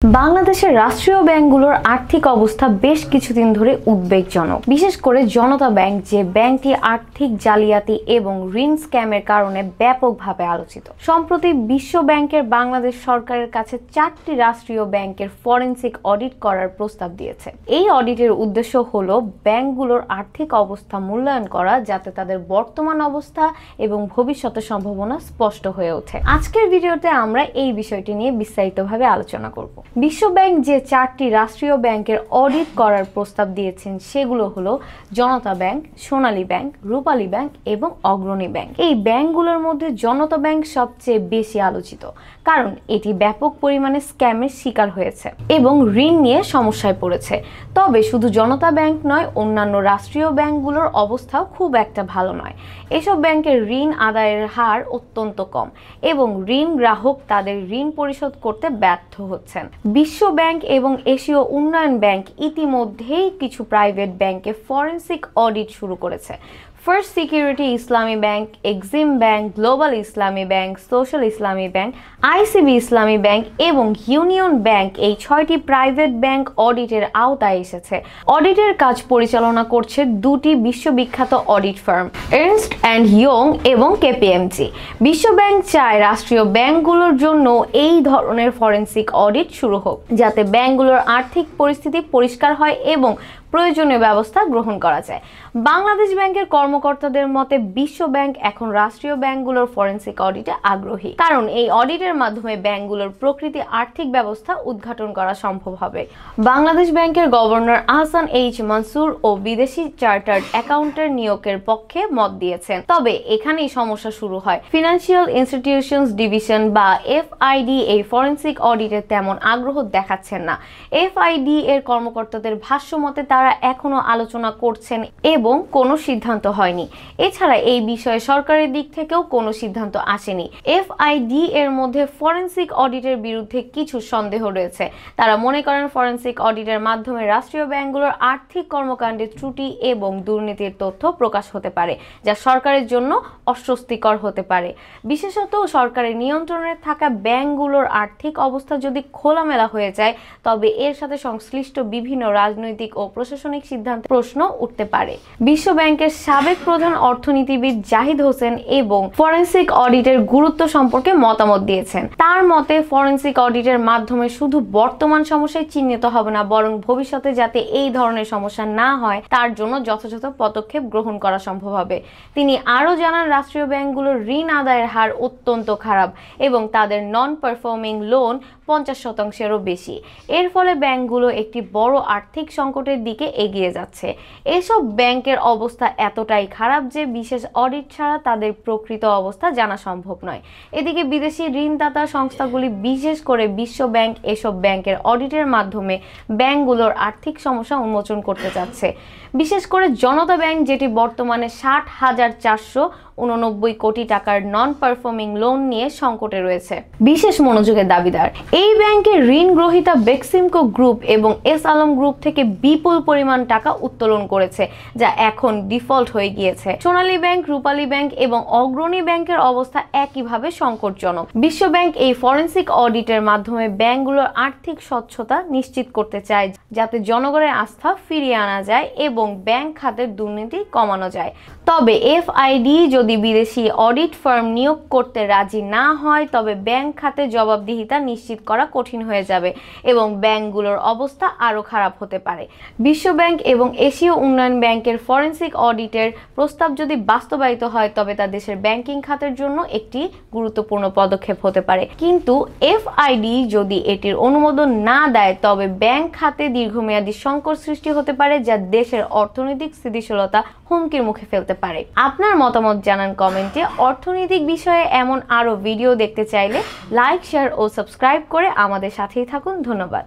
বাংলাদেশের রাষ্ট্রীয় ব্যাংকগুলোর আর্থিক অবস্থা বেশ কিছুদিন ধরে উদ্বেগজনক। বিশেষ করে জনতা ব্যাংক, যে ব্যাংকটি আর্থিক জালিয়াতি এবং ঋণ স্ক্যামের কারণে ব্যাপকভাবে আলোচিত। সম্প্রতি বিশ্ব ব্যাংকের বাংলাদেশ সরকারের কাছে 4টি রাষ্ট্রীয় ব্যাংকের ফরেনসিক অডিট করার প্রস্তাব দিয়েছে। এই অডিটের উদ্দেশ্য হলো ব্যাংকগুলোর আর্থিক অবস্থা মূল্যায়ন করা, যাতে তাদের বর্তমান অবস্থা এবং ভবিষ্যতের সম্ভাবনা স্পষ্ট হয়ে ওঠে। আজকের ভিডিওতে আমরা এই বিষয়টি নিয়ে বিস্তারিতভাবে আলোচনা করব। বিশ্ব ব্যাংক যে 4টি রাষ্ট্রীয় ব্যাংকের অডিট করার প্রস্তাব দিয়েছেন সেগুলো হলো জনতা ব্যাংক, সোনালী ব্যাংক, রূপালী ব্যাংক এবং অগ্রণী ব্যাংক। এই ব্যাংকগুলোর মধ্যে জনতা ব্যাংক সবচেয়ে বেশি আলোচিত, কারণ এটি ব্যাপক পরিমাণে স্ক্যামের শিকার হয়েছে এবং ঋণ নিয়ে সমস্যায় পড়েছে। তবে শুধু জনতা ব্যাংক নয়, অন্যান্য রাষ্ট্রীয় ব্যাংকগুলোর অবস্থাও খুব একটা ভালো নয়। এসব ব্যাংকের ঋণ আদায়ের হার অত্যন্ত কম এবং ঋণ গ্রাহক তাদের ঋণ পরিশোধ করতে ব্যর্থ হচ্ছেন। বিশ্ব ব্যাংক এবং এশীয় উন্নয়ন ব্যাংক ইতিমধ্যেই কিছু প্রাইভেট ব্যাংকে ফরেনসিক অডিট শুরু করেছে। ফার্স্ট সিকিউরিটি ইসলামী ব্যাংক, এক্সিম ব্যাংক, গ্লোবাল ইসলামী ব্যাংক, সোশ্যাল ইসলামী ব্যাংক, আইসিবি ইসলামী ব্যাংক এবং ইউনিয়ন ব্যাংক, এই 6টি প্রাইভেট ব্যাংক অডিটের আওতায় এসেছে। অডিটের কাজ পরিচালনা করছে 2টি বিশ্ববিখ্যাত অডিট ফার্ম, এর্নস্ট অ্যান্ড ইয়ং এবং কেপিএমজি। বিশ্ব ব্যাংক চায় রাষ্ট্রীয় ব্যাংকগুলোর জন্য এই ধরনের ফরেনসিক অডিট শুরু হোক, যাতে ব্যাংকগুলোর আর্থিক পরিস্থিতি পরিষ্কার হয় এবং প্রয়োজনীয় ব্যবস্থা গ্রহণ করা যায়। বাংলাদেশ ব্যাংকের কর্মকর্তাদের মতে বিশ্ব ব্যাংক এখন রাষ্ট্রীয় ব্যাংকগুলোর ফরেনসিক অডিটে আগ্রহী, কারণ এই অডিটের মাধ্যমে ব্যাংকগুলোর প্রকৃতি আর্থিক ব্যবস্থা উদ্ঘাটন করা সম্ভব হবে। বাংলাদেশ ব্যাংকের গভর্নর আহসান এইচ মানসুর ও বিদেশি চার্টার্ড অ্যাকাউন্টেন্ট নিয়োগের পক্ষে মত দিয়েছেন। তবে এখানেই সমস্যা শুরু হয়। ফিনান্সিয়াল ইনস্টিটিউশনস ডিভিশন বা এফআইডি এই ফরেনসিক অডিটে তেমন আগ্রহ দেখাচ্ছেন না। এফআইডি এর কর্মকর্তাদের ভাষ্য মতে তারা এখনো আলোচনা করছেন এবং কোনো সিদ্ধান্ত হয়নি। এছাড়া এই বিষয়ে সরকারের দিক থেকেও কোনো সিদ্ধান্ত আসেনি। এফআইডি এর মধ্যে ফরেনসিক অডিটের বিরুদ্ধে কিছু সন্দেহ রয়েছে। তারা মনে করেন ফরেনসিক অডিটের মাধ্যমে রাষ্ট্রীয় ব্যাংকগুলোর আর্থিক কর্মকাণ্ডের ত্রুটি এবং দুর্নীতির তথ্য প্রকাশ হতে পারে, যা সরকারের জন্য অস্বস্তিকর হতে পারে। বিশেষত সরকারের নিয়ন্ত্রণে থাকা ব্যাংকগুলোর আর্থিক অবস্থা যদি খোলামেলা হয়ে যায়, তবে এর সাথে সংশ্লিষ্ট বিভিন্ন রাজনৈতিক ও প্রশাসনিক সিদ্ধান্ত প্রশ্ন উঠতে পারে। বিশ্ব ব্যাংকের সাবেক প্রধান অর্থনীতিবিদ জাহিদ হোসেন এবং ফরেনসিক অডিটের গুরুত্ব সম্পর্কে মতামত দিয়েছেন। তার মতে ফরেনসিক অডিটের মাধ্যমে শুধু বর্তমান সমস্যায় চিহ্নিত হবে না, বরং ভবিষ্যতে যাতে এই ধরনের সমস্যা না হয় তার জন্য যথাযথ পদক্ষেপ গ্রহণ করা সম্ভব হবে। তিনি আরও জানান, রাষ্ট্রীয় ব্যাংকগুলোর ঋণ আদায়ের হার অত্যন্ত খারাপ এবং তাদের নন পারফর্মিং লোন 50%-এরও বেশি। এর ফলে ব্যাংকগুলো একটি বড় আর্থিক সংকটের দিকে এগিয়ে যাচ্ছে। এসব ব্যাংকের অবস্থা এতটাই খারাপ যে বিশেষ অডিট ছাড়া তাদের প্রকৃত অবস্থা জানা সম্ভব নয়। এদিকে বিদেশি ঋণদাতা সংস্থাগুলি, বিশেষ করে বিশ্ব ব্যাংক, এসব ব্যাংকের অডিটের মাধ্যমে ব্যাংকগুলোর আর্থিক সমস্যা উন্মোচন করতে চাচ্ছে। বিশেষ করে জনতা ব্যাংক, যেটি বর্তমানে 60,489 কোটি টাকার নন পারফর্মিং লোন নিয়ে সংকটে রয়েছে, বিশেষ মনোযোগের দাবিদার। এই ব্যাংকের ঋণ গ্রহীতা বেক্সিমকো গ্রুপ এবং এস আলম গ্রুপ থেকে বিপুল পরিমাণ টাকা উত্তোলন করেছে, যা এখন ডিফল্ট হয়ে গিয়েছে। সোনালী ব্যাংক, রূপালী ব্যাংক এবং অগ্রণী ব্যাংকের অবস্থা একইভাবে সংকটজনক। বিশ্ব ব্যাংক এই ফরেনসিক অডিটের মাধ্যমে ব্যাংকগুলোর আর্থিক স্বচ্ছতা নিশ্চিত করতে চায়, যাতে জনগণের আস্থা ফিরিয়ে আনা যায় এবং ব্যাংক খাতের দুর্নীতি কমানো যায়। তবে এফআইডি যদি বিদেশি অডিট ফার্ম নিয়োগ করতে রাজি না হয়, তবে ব্যাংক খাতে জবাবদিহিতা নিশ্চিত করা কঠিন হয়ে যাবে এবং ব্যাংকগুলোর অবস্থা আরও খারাপ হতে পারে। বিশ্ব ব্যাংক এবং এশীয় উন্নয়ন ব্যাংকের ফরেনসিক অডিটের প্রস্তাব যদি বাস্তবায়িত হয়, তবে তা দেশের ব্যাংকিং খাতের জন্য একটি গুরুত্বপূর্ণ পদক্ষেপ হতে পারে। কিন্তু এফআইডি যদি এটির অনুমোদন না দেয়, তবে ব্যাংক খাতে দীর্ঘমেয়াদী সংকট সৃষ্টি হতে পারে, যা দেশের অর্থনৈতিক স্থিতিশীলতা হুমকির মুখে ফেলতে পারে। আপনার মতামত জানান কমেন্টে। অর্থনৈতিক বিষয়ে এমন আরও ভিডিও দেখতে চাইলে লাইক, শেয়ার ও সাবস্ক্রাইব করে আমাদের সাথেই থাকুন। ধন্যবাদ।